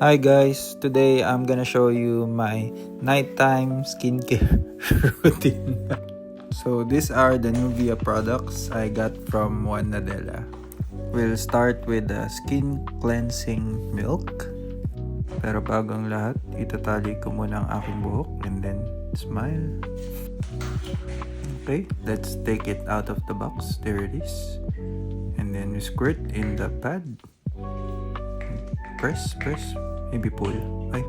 Hi guys, today I'm gonna show you my nighttime skincare routine. So these are the Nuvia products I got from Juan Nadella. We'll start with the skin cleansing milk. Pero bago ang lahat, itatali ko muna ang aking buhok and then smile. Okay, let's take it out of the box. There it is. And then we squirt in the pad. Press. Maybe pull. Ay,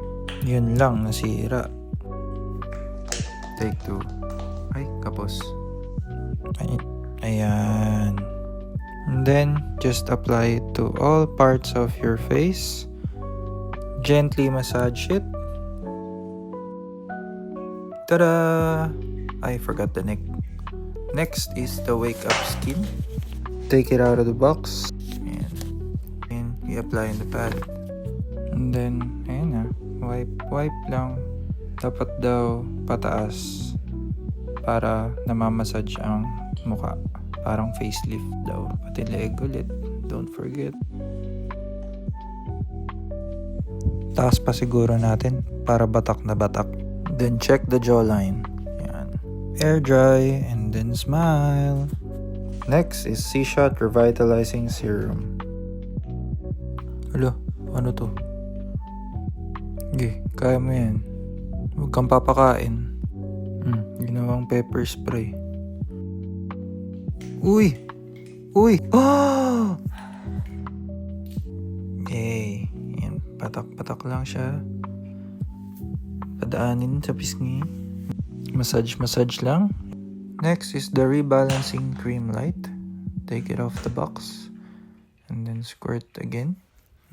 yun lang, nasira. Take 2. Ay, kapos. Ay, ayan. And then, just apply it to all parts of your face. Gently massage it. Ta-da! I forgot the neck. Next is the wake up skin. Take it out of the box. And you apply in the pad. And then, ayan na. Wipe lang. Dapat daw pataas para namamassage ang mukha. Parang facelift daw. Pati leg ulit. Don't forget. Taas pa siguro natin para batak na batak. Then check the jawline. Ayan. Air dry and then smile. Next is C-Shot Revitalizing Serum. Alo, ano to? Okay, kaya mo yan. Huwag kang papakain. Ginawang pepper spray. Uy! Oh! Okay. Yan, patak-patak lang siya. Padaanin sa pisngi. Massage lang. Next is the Rebalancing Cream Light. Take it off the box. And then squirt again.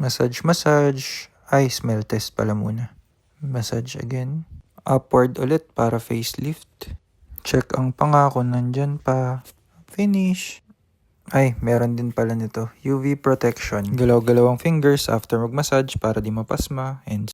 Massage. Ay, smell test pala muna. Massage again. Upward ulit para facelift. Check ang pangako nandyan pa. Finish. Ay, meron din pala nito. UV protection. Galaw-galaw ang fingers after mag-massage para di mapasma. And